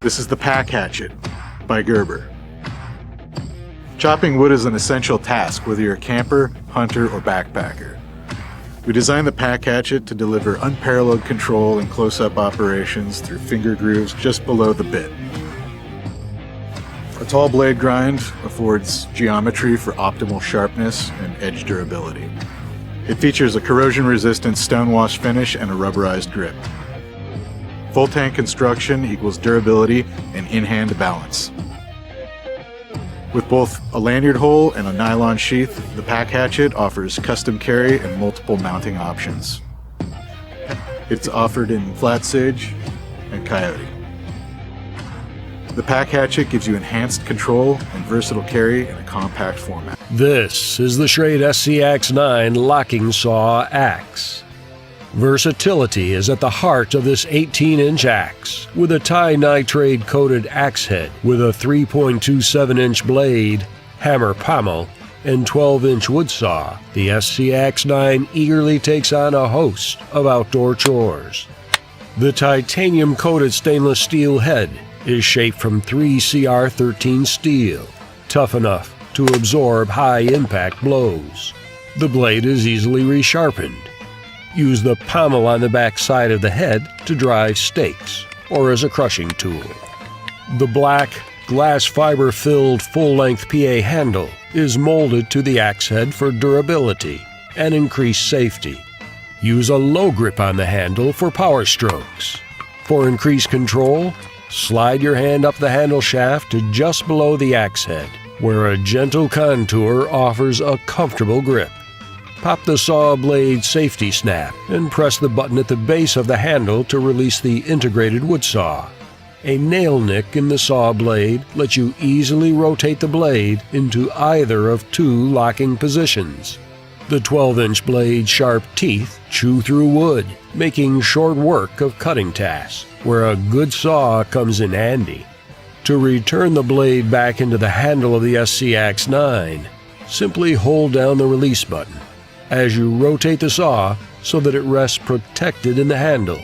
This is the Pack Hatchet by Gerber. Chopping wood is an essential task, whether you're a camper, hunter, or backpacker. We designed the Pack Hatchet to deliver unparalleled control and close-up operations through finger grooves just below the bit. A tall blade grind affords geometry for optimal sharpness and edge durability. It features a corrosion-resistant stonewash finish and a rubberized grip. Full tank construction equals durability and in-hand balance. With both a lanyard hole and a nylon sheath, the Pack Hatchet offers custom carry and multiple mounting options. It's offered in flat sage and coyote. The Pack Hatchet gives you enhanced control and versatile carry in a compact format. This is the Schrade SCX9 Locking Saw Axe. Versatility is at the heart of this 18-inch axe, with a tie-nitride-coated axe head with a 3.27-inch blade, hammer pommel, and 12-inch wood saw. The SCX9 eagerly takes on a host of outdoor chores. The titanium-coated stainless steel head is shaped from 3 CR13 steel, tough enough to absorb high-impact blows. The blade is easily resharpened. Use the pommel on the back side of the head to drive stakes or as a crushing tool. The black, glass fiber-filled full-length PA handle is molded to the axe head for durability and increased safety. Use a low grip on the handle for power strokes. For increased control, slide your hand up the handle shaft to just below the axe head, where a gentle contour offers a comfortable grip. Pop the saw blade safety snap and press the button at the base of the handle to release the integrated wood saw. A nail nick in the saw blade lets you easily rotate the blade into either of 2 locking positions. The 12-inch blade's sharp teeth chew through wood, making short work of cutting tasks, where a good saw comes in handy. To return the blade back into the handle of the SCX9, simply hold down the release button as you rotate the saw so that it rests protected in the handle.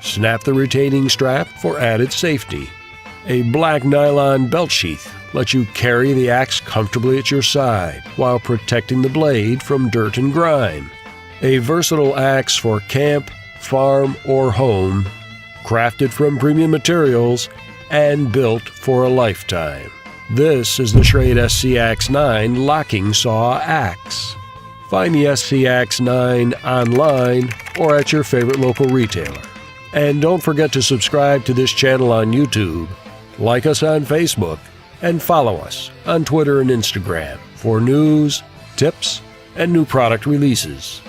Snap the retaining strap for added safety. A black nylon belt sheath lets you carry the axe comfortably at your side while protecting the blade from dirt and grime. A versatile axe for camp, farm, or home, crafted from premium materials and built for a lifetime. This is the Schrade SCX9 Locking Saw Axe. Find the SCX9 online or at your favorite local retailer. And don't forget to subscribe to this channel on YouTube, like us on Facebook, and follow us on Twitter and Instagram for news, tips, and new product releases.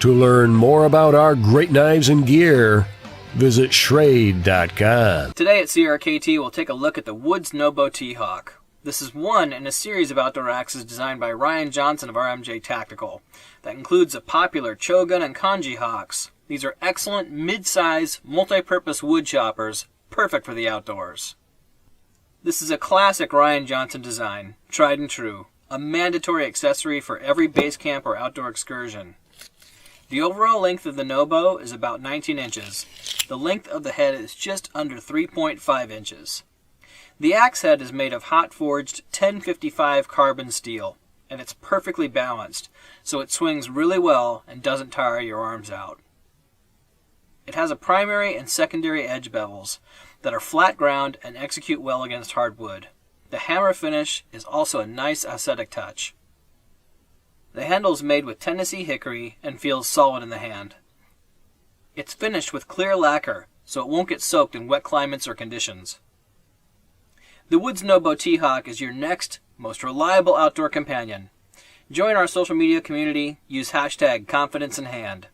To learn more about our great knives and gear, visit Schrade.com. Today at CRKT, we'll take a look at the Woods Nobo T-Hawk. This is one in a series of outdoor axes designed by Ryan Johnson of RMJ Tactical. That includes the popular Chogun and Kanji Hawks. These are excellent mid-size, multi-purpose wood choppers, perfect for the outdoors. This is a classic Ryan Johnson design, tried and true, a mandatory accessory for every base camp or outdoor excursion. The overall length of the Nobo is about 19 inches. The length of the head is just under 3.5 inches. The axe head is made of hot-forged 1055 carbon steel, and it's perfectly balanced, so it swings really well and doesn't tire your arms out. It has a primary and secondary edge bevels that are flat ground and execute well against hardwood. The hammer finish is also a nice aesthetic touch. The handle is made with Tennessee hickory and feels solid in the hand. It's finished with clear lacquer, so it won't get soaked in wet climates or conditions. The Woods Nobo T-Hawk is your next, most reliable outdoor companion. Join our social media community, use hashtag #ConfidenceInHand.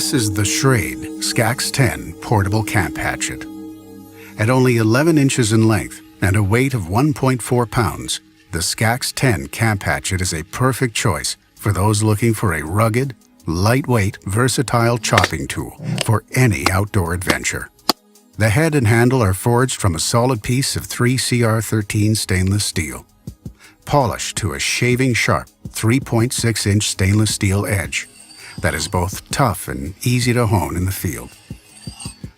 This is the Schrade SCAXE9 Portable Camp Hatchet. At only 11 inches in length and a weight of 1.4 pounds, the SCAXE9 Camp Hatchet is a perfect choice for those looking for a rugged, lightweight, versatile chopping tool for any outdoor adventure. The head and handle are forged from a solid piece of 3 CR13 stainless steel, polished to a shaving sharp 3.6-inch stainless steel edge that is both tough and easy to hone in the field.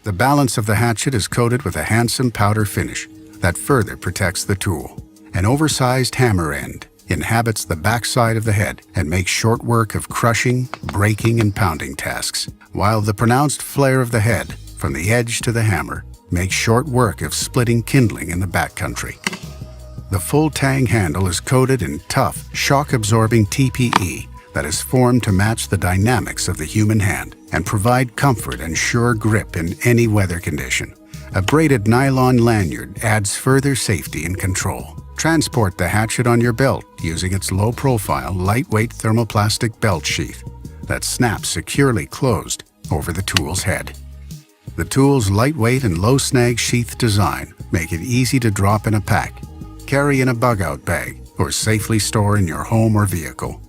The balance of the hatchet is coated with a handsome powder finish that further protects the tool. An oversized hammer end inhabits the backside of the head and makes short work of crushing, breaking, and pounding tasks, while the pronounced flare of the head from the edge to the hammer makes short work of splitting kindling in the backcountry. The full Tang handle is coated in tough, shock-absorbing TPE that is formed to match the dynamics of the human hand and provide comfort and sure grip in any weather condition. A braided nylon lanyard adds further safety and control. Transport the hatchet on your belt using its low-profile, lightweight thermoplastic belt sheath that snaps securely closed over the tool's head. The tool's lightweight and low-snag sheath design make it easy to drop in a pack, carry in a bug-out bag, or safely store in your home or vehicle.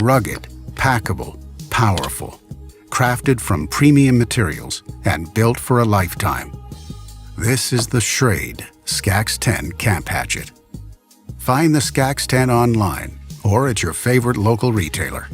Rugged, packable, powerful, crafted from premium materials and built for a lifetime. This is the Schrade SCAXE9 Camp Hatchet. Find the SCAXE9 online or at your favorite local retailer.